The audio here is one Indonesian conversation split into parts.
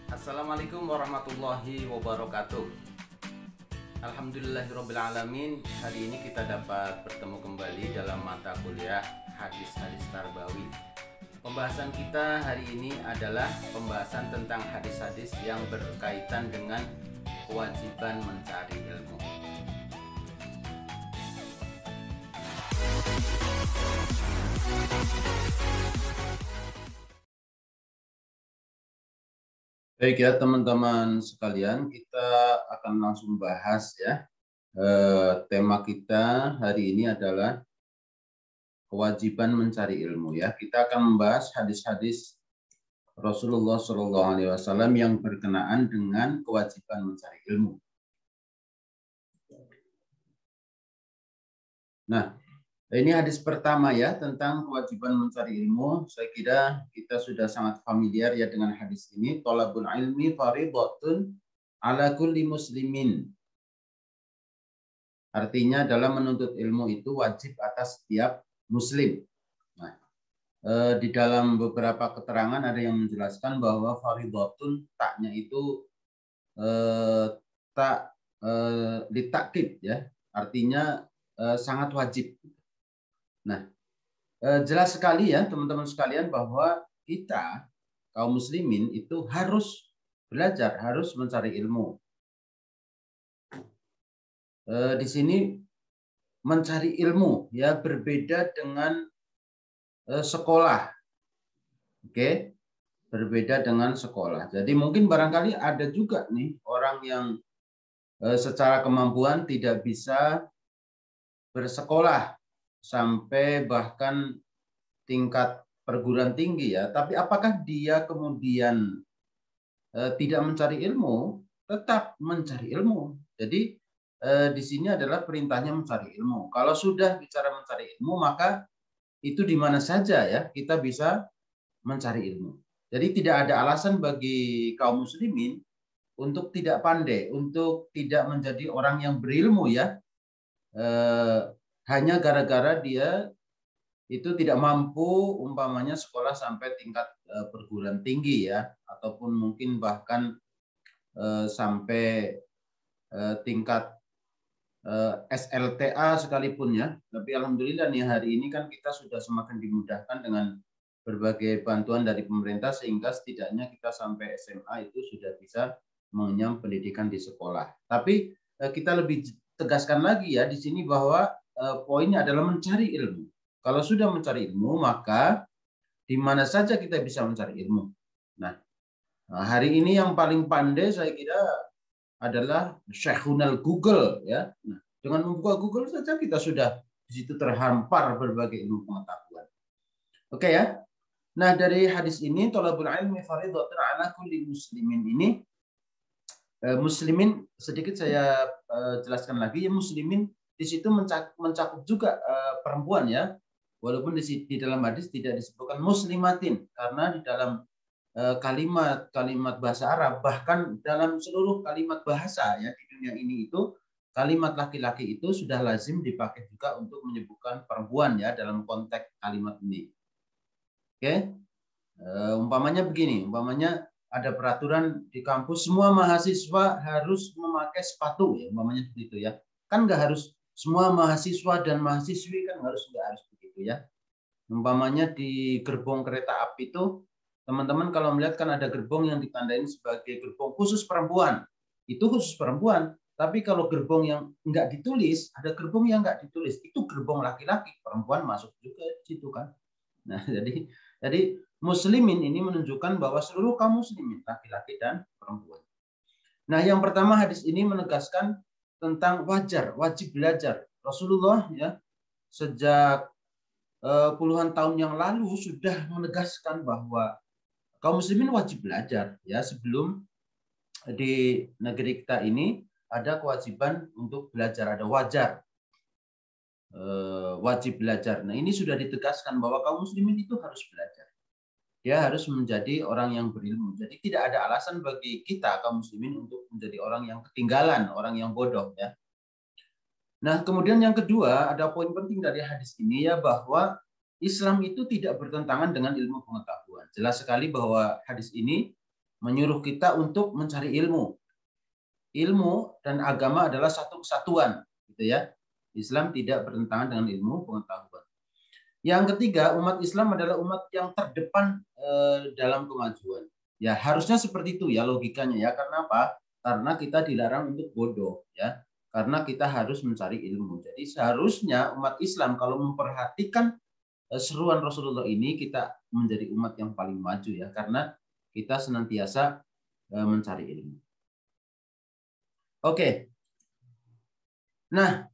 Assalamualaikum warahmatullahi wabarakatuh. Alhamdulillahirrabbilalamin. Hari ini kita dapat bertemu kembali dalam mata kuliah hadis-hadis tarbawi. Pembahasan kita hari ini adalah pembahasan tentang hadis-hadis yang berkaitan dengan kewajiban mencari ilmu. Baik ya teman-teman sekalian, kita akan langsung bahas ya. Tema kita hari ini adalah kewajiban mencari ilmu ya. Kita akan membahas hadis-hadis Rasulullah SAW yang berkenaan dengan kewajiban mencari ilmu. Nah, ini hadis pertama ya tentang kewajiban mencari ilmu. Saya kira kita sudah sangat familiar ya dengan hadis ini. Thalabul ilmi fardhatun ala kulli muslimin. Artinya dalam menuntut ilmu itu wajib atas setiap muslim. Nah, di dalam beberapa keterangan ada yang menjelaskan bahwa fardhatun taknya itu tak ditakkid ya. Artinya sangat wajib. Nah, jelas sekali ya teman-teman sekalian bahwa kita kaum muslimin itu harus belajar, harus mencari ilmu. Di sini mencari ilmu ya berbeda dengan sekolah. Oke, berbeda dengan sekolah. Jadi mungkin barangkali ada juga nih orang yang secara kemampuan tidak bisa bersekolah sampai bahkan tingkat perguruan tinggi ya, tapi apakah dia kemudian tidak mencari ilmu? Tetap mencari ilmu. Jadi di sini adalah perintahnya mencari ilmu. Kalau sudah bicara mencari ilmu, maka itu di mana saja ya kita bisa mencari ilmu. Jadi tidak ada alasan bagi kaum muslimin untuk tidak pandai, untuk tidak menjadi orang yang berilmu ya. Hanya gara-gara dia itu tidak mampu umpamanya sekolah sampai tingkat perguruan tinggi ya, ataupun mungkin bahkan sampai tingkat SLTA sekalipun ya. Tapi alhamdulillah nih hari ini kan kita sudah semakin dimudahkan dengan berbagai bantuan dari pemerintah sehingga setidaknya kita sampai SMA itu sudah bisa mengenyam pendidikan di sekolah. Tapi kita lebih tegaskan lagi ya di sini bahwa poinnya adalah mencari ilmu. Kalau sudah mencari ilmu, maka di mana saja kita bisa mencari ilmu. Nah, hari ini yang paling pandai saya kira adalah Syekhunal Google ya. Nah, dengan membuka Google saja kita sudah di situ terhampar berbagai ilmu pengetahuan. Oke ya. Nah, dari hadis ini thalabul ilmi fardhatun ala kulli muslimin ini muslimin sedikit saya jelaskan lagi ya, muslimin di situ mencakup juga perempuan ya. Walaupun di dalam hadis tidak disebutkan muslimatin karena di dalam kalimat bahasa Arab bahkan dalam seluruh kalimat bahasa ya di dunia ini itu kalimat laki-laki itu sudah lazim dipakai juga untuk menyebutkan perempuan ya dalam konteks kalimat ini. Oke, umpamanya begini, umpamanya ada peraturan di kampus semua mahasiswa harus memakai sepatu ya, umpamanya begitu ya. Kan nggak harus semua mahasiswa dan mahasiswi kan nggak harus begitu ya. Umpamanya di gerbong kereta api itu teman-teman kalau melihat kan ada gerbong yang ditandai sebagai gerbong khusus perempuan. Itu khusus perempuan. Tapi kalau gerbong yang nggak ditulis, ada gerbong yang nggak ditulis. Itu gerbong laki-laki, perempuan masuk juga di situ kan. Nah, jadi muslimin ini menunjukkan bahwa seluruh kaum muslimin, laki-laki dan perempuan. Nah, yang pertama hadis ini menegaskan tentang wajib belajar. Rasulullah ya sejak puluhan tahun yang lalu sudah menegaskan bahwa kaum muslimin wajib belajar ya sebelum di negeri kita ini ada kewajiban untuk belajar, ada wajib belajar. Nah, ini sudah ditegaskan bahwa kaum muslimin itu harus belajar. Dia harus menjadi orang yang berilmu. Jadi tidak ada alasan bagi kita kaum muslimin untuk menjadi orang yang ketinggalan, orang yang bodoh ya. Nah, kemudian yang kedua, ada poin penting dari hadis ini ya bahwa Islam itu tidak bertentangan dengan ilmu pengetahuan. Jelas sekali bahwa hadis ini menyuruh kita untuk mencari ilmu. Ilmu dan agama adalah satu kesatuan, gitu ya. Islam tidak bertentangan dengan ilmu pengetahuan. Yang ketiga, umat Islam adalah umat yang terdepan dalam kemajuan. Ya, harusnya seperti itu ya logikanya ya. Karena apa? Karena kita dilarang untuk bodoh ya. Karena kita harus mencari ilmu. Jadi seharusnya umat Islam kalau memperhatikan seruan Rasulullah ini, kita menjadi umat yang paling maju ya. Karena kita senantiasa mencari ilmu. Oke. Nah,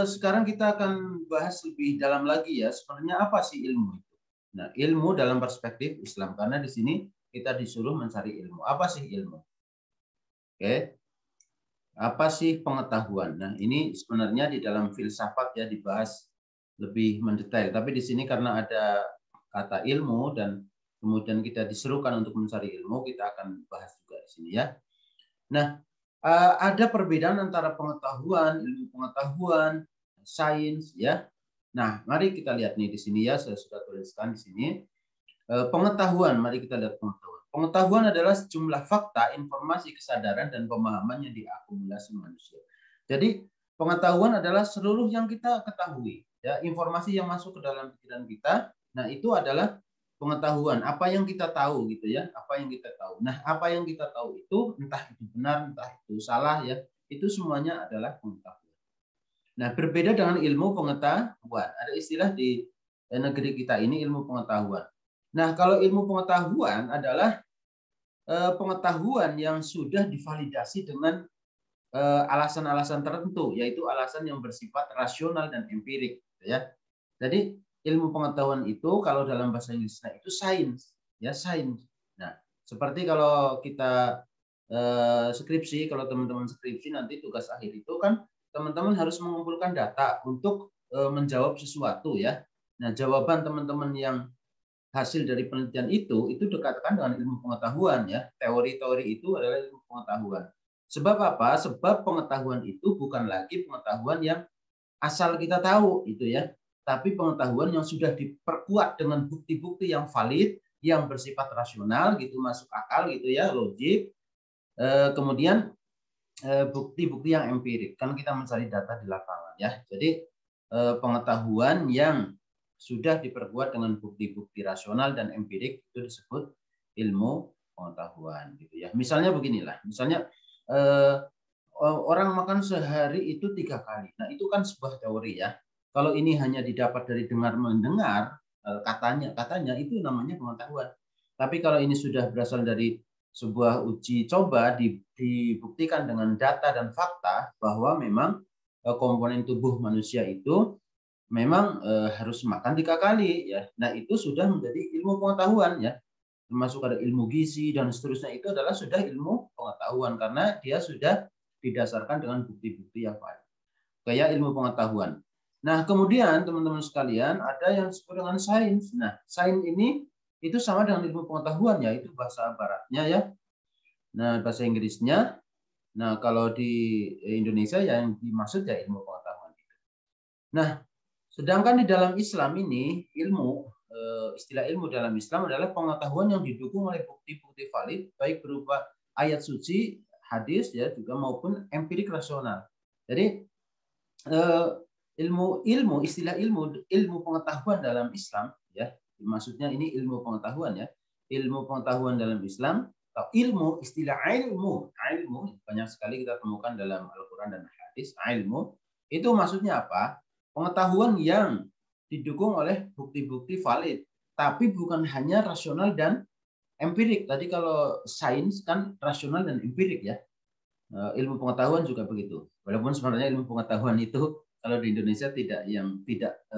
sekarang kita akan bahas lebih dalam lagi ya. Sebenarnya apa sih ilmu itu? Nah, ilmu dalam perspektif Islam. Karena di sini kita disuruh mencari ilmu. Apa sih ilmu? Oke. Apa sih pengetahuan? Nah, ini sebenarnya di dalam filsafat ya dibahas lebih mendetail. Tapi di sini karena ada kata ilmu dan kemudian kita disuruhkan untuk mencari ilmu, kita akan bahas juga di sini ya. Nah, ada perbedaan antara pengetahuan, ilmu pengetahuan, sains, ya. Nah, mari kita lihat nih di sini ya, saya sudah tuliskan di sini. Pengetahuan, mari kita lihat pengetahuan. Pengetahuan adalah sejumlah fakta, informasi, kesadaran, dan pemahaman yang diakumulasi manusia. Jadi, pengetahuan adalah seluruh yang kita ketahui, ya, informasi yang masuk ke dalam pikiran kita. Nah, itu adalah pengetahuan, apa yang kita tahu gitu ya, apa yang kita tahu. Nah, apa yang kita tahu itu entah itu benar, entah itu salah ya, itu semuanya adalah pengetahuan. Nah, berbeda dengan ilmu pengetahuan. Ada istilah di negeri kita ini ilmu pengetahuan. Nah, kalau ilmu pengetahuan adalah pengetahuan yang sudah divalidasi dengan alasan-alasan tertentu, yaitu alasan yang bersifat rasional dan empirik, ya. Jadi ilmu pengetahuan itu kalau dalam bahasa Inggrisnya itu sains, ya sains. Nah, seperti kalau kita skripsi, kalau teman-teman skripsi nanti tugas akhir itu kan teman-teman harus mengumpulkan data untuk menjawab sesuatu ya. Nah, jawaban teman-teman yang hasil dari penelitian itu dekatkan dengan ilmu pengetahuan ya. Teori-teori itu adalah ilmu pengetahuan. Sebab apa? Sebab pengetahuan itu bukan lagi pengetahuan yang asal kita tahu itu ya, tapi pengetahuan yang sudah diperkuat dengan bukti-bukti yang valid, yang bersifat rasional gitu, masuk akal gitu ya, logik. Kemudian bukti-bukti yang empirik, kan kita mencari data di lapangan ya. Jadi pengetahuan yang sudah diperkuat dengan bukti-bukti rasional dan empirik itu disebut ilmu pengetahuan gitu ya. Misalnya beginilah, misalnya orang makan sehari itu 3 kali. Nah, itu kan sebuah teori ya. Kalau ini hanya didapat dari dengar-mendengar, katanya itu namanya pengetahuan. Tapi kalau ini sudah berasal dari sebuah uji coba, dibuktikan dengan data dan fakta bahwa memang komponen tubuh manusia itu memang harus makan 3 kali ya. Nah, itu sudah menjadi ilmu pengetahuan ya. Termasuk ada ilmu gizi dan seterusnya, itu adalah sudah ilmu pengetahuan karena dia sudah didasarkan dengan bukti-bukti yang valid. Kayak ilmu pengetahuan. Nah, kemudian teman-teman sekalian ada yang disebut dengan sains. Nah, sains ini itu sama dengan ilmu pengetahuan ya, itu bahasa baratnya ya. Nah, bahasa Inggrisnya. Nah, kalau di Indonesia yang dimaksud ya ilmu pengetahuan itu. Nah, sedangkan di dalam Islam ini istilah ilmu dalam Islam adalah pengetahuan yang didukung oleh bukti-bukti valid baik berupa ayat suci, hadis ya juga maupun empirik rasional. Jadi istilah ilmu pengetahuan dalam Islam ya, maksudnya ini ilmu pengetahuan ya. Ilmu pengetahuan dalam Islam atau istilah ilmu banyak sekali kita temukan dalam Al-Qur'an dan hadis. Ilmu itu maksudnya apa? Pengetahuan yang didukung oleh bukti-bukti valid, tapi bukan hanya rasional dan empirik. Tadi kalau sains kan rasional dan empirik ya. Ilmu pengetahuan juga begitu. Walaupun sebenarnya ilmu pengetahuan itu kalau di Indonesia tidak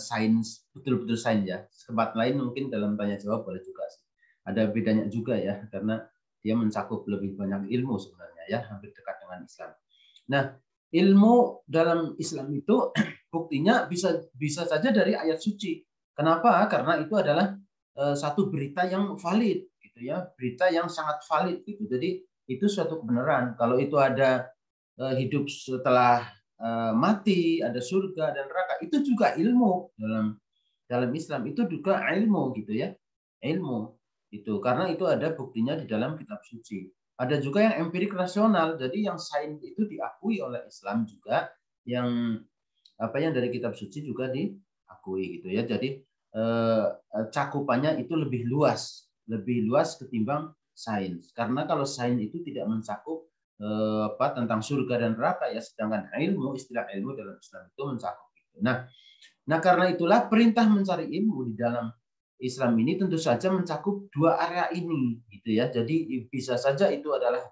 sains, betul-betul sains ya. Tempat lain mungkin dalam tanya jawab boleh juga sih. Ada bedanya juga ya, karena dia mencakup lebih banyak ilmu sebenarnya ya, hampir dekat dengan Islam. Nah, ilmu dalam Islam itu buktinya bisa saja dari ayat suci. Kenapa? Karena itu adalah satu berita yang valid gitu ya, berita yang sangat valid gitu. Jadi itu suatu kebenaran. Kalau itu ada hidup setelah mati, ada surga dan neraka, itu juga ilmu dalam Islam, itu juga ilmu gitu ya, ilmu. Itu karena itu ada buktinya di dalam kitab suci. Ada juga yang empirik rasional. Jadi yang sains itu diakui oleh Islam juga, yang yang dari kitab suci juga diakui gitu ya. Jadi cakupannya itu lebih luas ketimbang sains. Karena kalau sains itu tidak mencakup tentang surga dan neraka ya, sedangkan istilah ilmu dalam Islam itu mencakup itu. Nah karena itulah perintah mencari ilmu di dalam Islam ini tentu saja mencakup dua area ini gitu ya. Jadi bisa saja itu adalah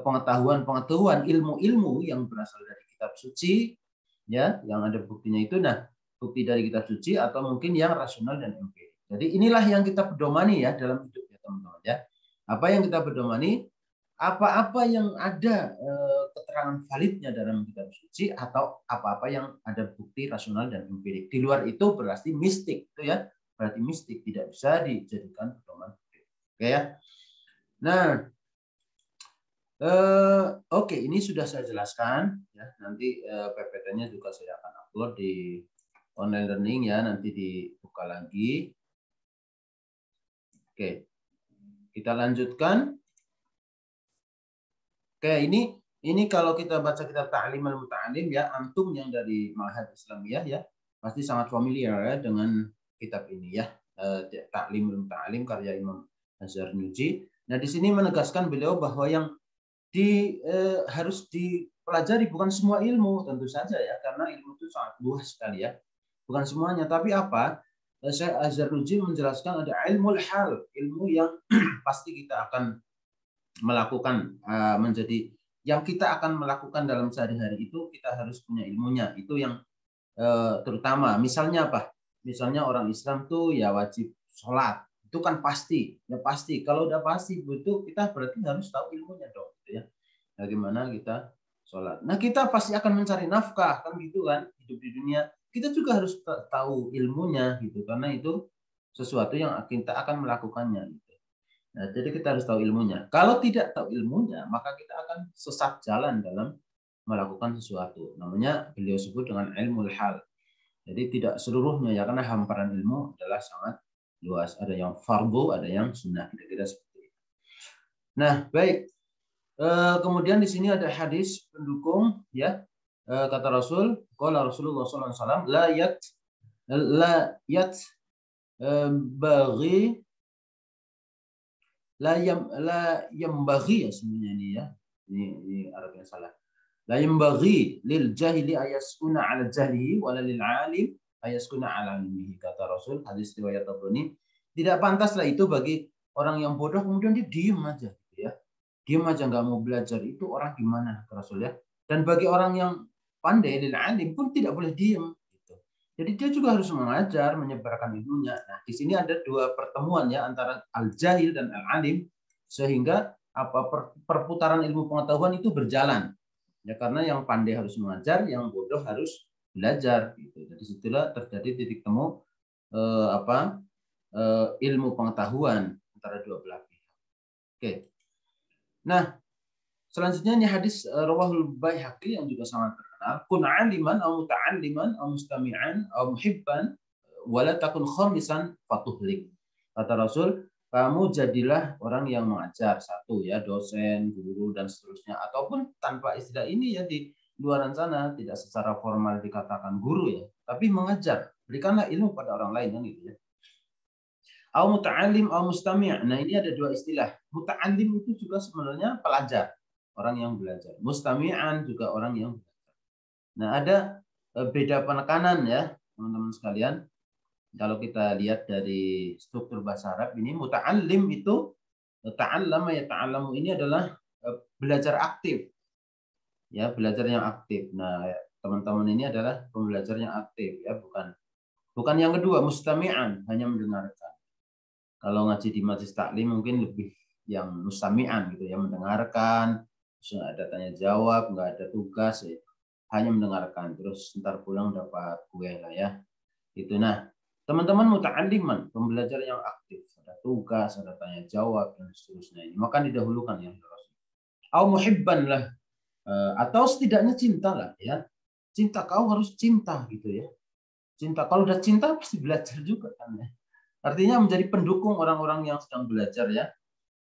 pengetahuan ilmu-ilmu yang berasal dari kitab suci ya, yang ada buktinya itu. Nah, bukti dari kitab suci atau mungkin yang rasional dan empirik. Jadi inilah yang kita pedomani ya dalam hidup ya teman-teman ya. Apa yang kita pedomani? Apa-apa yang ada keterangan validnya dalam kitab suci atau apa-apa yang ada bukti rasional dan empirik. Di luar itu berarti mistik itu ya. Berarti mistik, tidak bisa dijadikan pedoman. Oke ya. Nah, oke, ini sudah saya jelaskan ya. Nanti PPT-nya juga saya akan upload di online learning ya, nanti dibuka lagi. Oke. Kita lanjutkan. Oke, ini kalau kita baca kitab Ta'lim al-Muta'alim ya, antum yang dari Ma'had Islamiyah ya, pasti sangat familiar ya dengan kitab ini ya. Ta'lim al-Muta'alim karya Imam Az-Zarnuji. Nah, di sini menegaskan beliau bahwa yang harus dipelajari bukan semua ilmu, tentu saja ya, karena ilmu itu sangat luas sekali ya. Bukan semuanya, tapi apa? Syekh Az-Zarnuji menjelaskan ada ilmu hal, ilmu yang pasti kita akan melakukan menjadi yang kita akan melakukan dalam sehari-hari itu kita harus punya ilmunya. Itu yang terutama. Misalnya apa? Misalnya orang Islam tuh ya wajib sholat. Itu kan pasti, ya pasti. Kalau udah pasti itu kita berarti harus tahu ilmunya dong, gitu ya. Bagaimana kita sholat. Nah kita pasti akan mencari nafkah kan gitu kan, hidup di dunia. Kita juga harus tahu ilmunya gitu, karena itu sesuatu yang kita akan melakukannya. Gitu. Nah, jadi kita harus tahu ilmunya. Kalau tidak tahu ilmunya, maka kita akan sesat jalan dalam melakukan sesuatu. Namanya beliau sebut dengan ilmu hal. Jadi tidak seluruhnya ya, karena hamparan ilmu adalah sangat luas. Ada yang fardu, ada yang sunnah. Kira-kira seperti itu. Nah, baik. Kemudian di sini ada hadis pendukung ya. Kata Rasul, qala Rasulullah sallallahu alaihi wasallam, la bagi la yambaghi ya sebenarnya ini ya. Ini Arabnya salah. La yambaghi lil jahili ayaskuna 'ala jahlihi wa lil 'alim ayaskuna 'ala 'ilmihi, kata Rasul, hadis riwayat Tabrani. Tidak pantaslah itu bagi orang yang bodoh kemudian dia diam aja gitu ya. Diam aja nggak mau belajar, itu orang gimana, kata Rasul ya. Dan bagi orang yang pandai lil 'alim pun tidak boleh diam gitu. Jadi dia juga harus mengajar, menyebarkan ilmunya. Nah, di sini ada dua pertemuan ya antara al-jahil dan al-alim, sehingga perputaran ilmu pengetahuan itu berjalan. Ya karena yang pandai harus mengajar, yang bodoh harus belajar gitu. Jadi situlah terjadi titik temu ilmu pengetahuan antara dua belah pihak. Oke. Nah, selanjutnya ini hadis rawahul Baihaqi yang juga sangat terkenal. Kun 'aliman aw muta'alliman aw mustami'an aw muhibban wala takun khamisan fatuhlik. Kata Rasul, kamu jadilah orang yang mengajar, satu ya, dosen, guru dan seterusnya, ataupun tanpa istilah ini ya, di luaran sana tidak secara formal dikatakan guru ya, tapi mengajar, berikanlah ilmu pada orang lain kan gitu ya. Au muta'allim au mustami'. Nah, ini ada dua istilah. Muta'allim itu juga sebenarnya pelajar, orang yang belajar. Mustami'an juga orang yang belajar. Nah, ada beda penekanan ya, teman-teman sekalian. Kalau kita lihat dari struktur bahasa Arab ini, muta'allim itu ta'allama ya ta'allamu, ini adalah belajar aktif. Ya, belajar yang aktif. Nah, teman-teman ini adalah pembelajar yang aktif ya, bukan yang kedua, mustami'an, hanya mendengarkan. Kalau ngaji di majelis taklim mungkin lebih yang mustami'an gitu ya, mendengarkan, terus ada tanya jawab, nggak ada tugas ya. Hanya mendengarkan, terus ntar pulang dapat kue lah ya. Itu. Nah, teman-teman muta'alliman, pembelajar yang aktif, ada tugas, ada tanya jawab dan seterusnya. Ini maka didahulukan ya. Au muhibban lah, atau setidaknya cinta lah ya. Cinta, kau harus cinta gitu ya. Cinta, kalau udah cinta pasti belajar juga kan ya. Artinya menjadi pendukung orang-orang yang sedang belajar ya.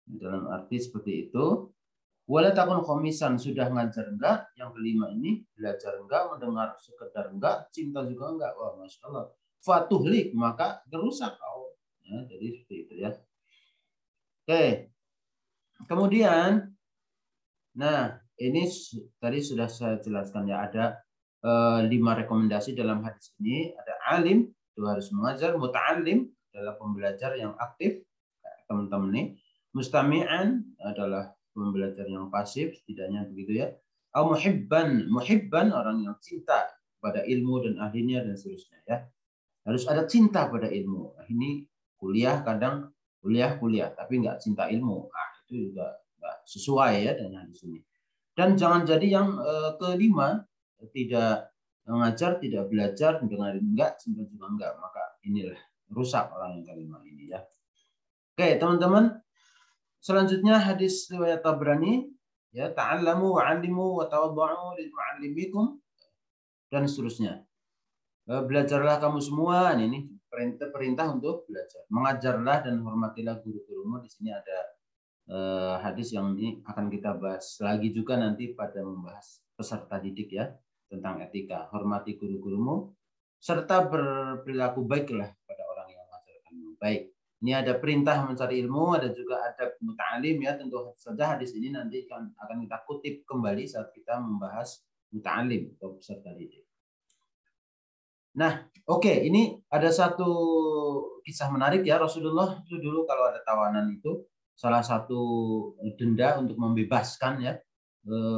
Dalam arti seperti itu. Wala takun khomisan, sudah ngajar enggak, yang kelima ini belajar enggak, mendengar sekedar enggak, cinta juga enggak. Wah, Masya Allah. Fatuhlik, maka gerusak kau. Ya, jadi seperti itu ya. Oke. Kemudian, nah ini tadi sudah saya jelaskan ya, ada 5 rekomendasi dalam hadis ini. Ada alim, itu harus mengajar. Muta'alim adalah pembelajar yang aktif, teman-teman nih. Mustami'an adalah pembelajar yang pasif, setidaknya begitu ya. Au muhibban, muhibban orang yang cinta pada ilmu dan ahlinya dan seterusnya ya. Harus ada cinta pada ilmu. Nah, ini kuliah kadang kuliah, tapi nggak cinta ilmu. Nah, itu juga nggak sesuai ya dengan di sini. Dan jangan jadi yang kelima, tidak mengajar, tidak belajar, mendengar enggak, cinta juga enggak. Maka inilah rusak orang yang kelima ini ya. Oke, teman-teman. Selanjutnya hadis riwayat Tabrani ya, ta'allamu wa'allimu wa tawaddu'u lil mu'allimikum dan seterusnya. Belajarlah kamu semua, ini perintah untuk belajar. Mengajarlah dan hormatilah guru-gurumu. Di sini ada hadis yang ini akan kita bahas lagi juga nanti pada membahas peserta didik ya, tentang etika. Hormati guru-gurumu serta berperilaku baiklah pada orang yang mengajarkanmu. Baik. Ini ada perintah mencari ilmu, ada juga adab muta'alim ya. Tentu saja hadis ini nanti akan kita kutip kembali saat kita membahas muta'alim atau peserta didik. Nah, oke, ini ada satu kisah menarik ya. Rasulullah itu dulu kalau ada tawanan itu salah satu denda untuk membebaskan ya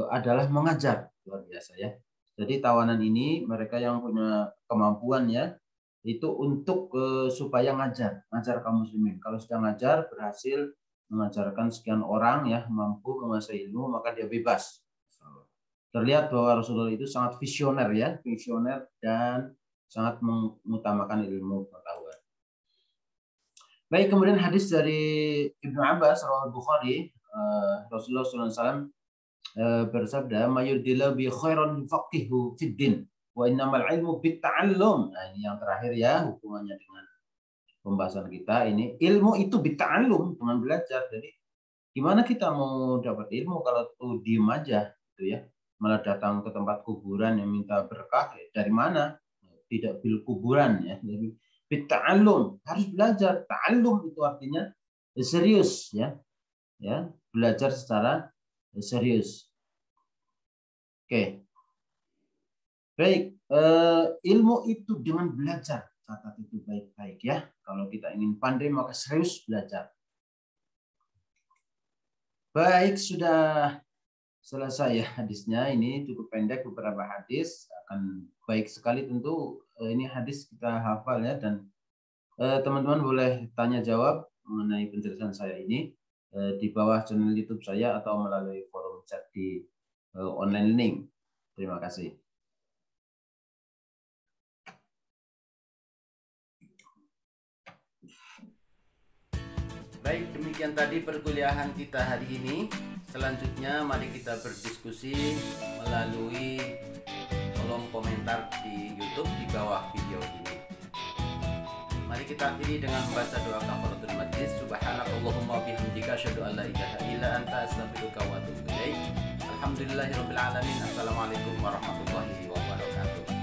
adalah mengajar. Luar biasa ya. Jadi tawanan ini mereka yang punya kemampuan ya, itu untuk supaya ngajar kaum muslimin. Kalau sudah ngajar, berhasil mengajarkan sekian orang ya, mampu menguasai ilmu, maka dia bebas. Terlihat bahwa Rasulullah itu sangat visioner ya, visioner dan sangat mengutamakan ilmu pengetahuan. Baik, kemudian hadis dari Ibnu Abbas riwayat Bukhari, Rasulullah SAW bersabda, "Mayurdillahu bi khairan yufaqihu fid din. Wa innamal ilmu bitta'allum." Nah, ini yang terakhir ya, hubungannya dengan pembahasan kita ini. Ilmu itu bitta'allum, dengan belajar. Jadi gimana kita mau dapat ilmu kalau tuh diem aja gitu ya. Malah datang ke tempat kuburan yang minta berkah, dari mana? Tidak bil kuburan ya. Jadi bitta'allum, harus belajar. Ta'allum itu artinya serius ya. Ya, belajar secara serius. Oke. Baik, ilmu itu dengan belajar. Catat itu baik-baik ya. Kalau kita ingin pandai maka serius belajar. Baik, sudah selesai ya hadisnya. Ini cukup pendek beberapa hadis. Akan baik sekali tentu ini hadis kita hafal ya. Dan teman-teman boleh tanya jawab mengenai penjelasan saya ini di bawah channel YouTube saya atau melalui forum chat di online learning. Terima kasih. Baik, demikian tadi perkuliahan kita hari ini. Selanjutnya mari kita berdiskusi melalui kolom komentar di YouTube di bawah video ini. Mari kita akhiri dengan membaca doa kafaratul majlis. Subhanakallahumma bihamdika asyhadu an la ilaha illa anta astaghfiruka wa atubu ilaik. Alhamdulillahirabbil alamin. Assalamualaikum warahmatullahi wabarakatuh.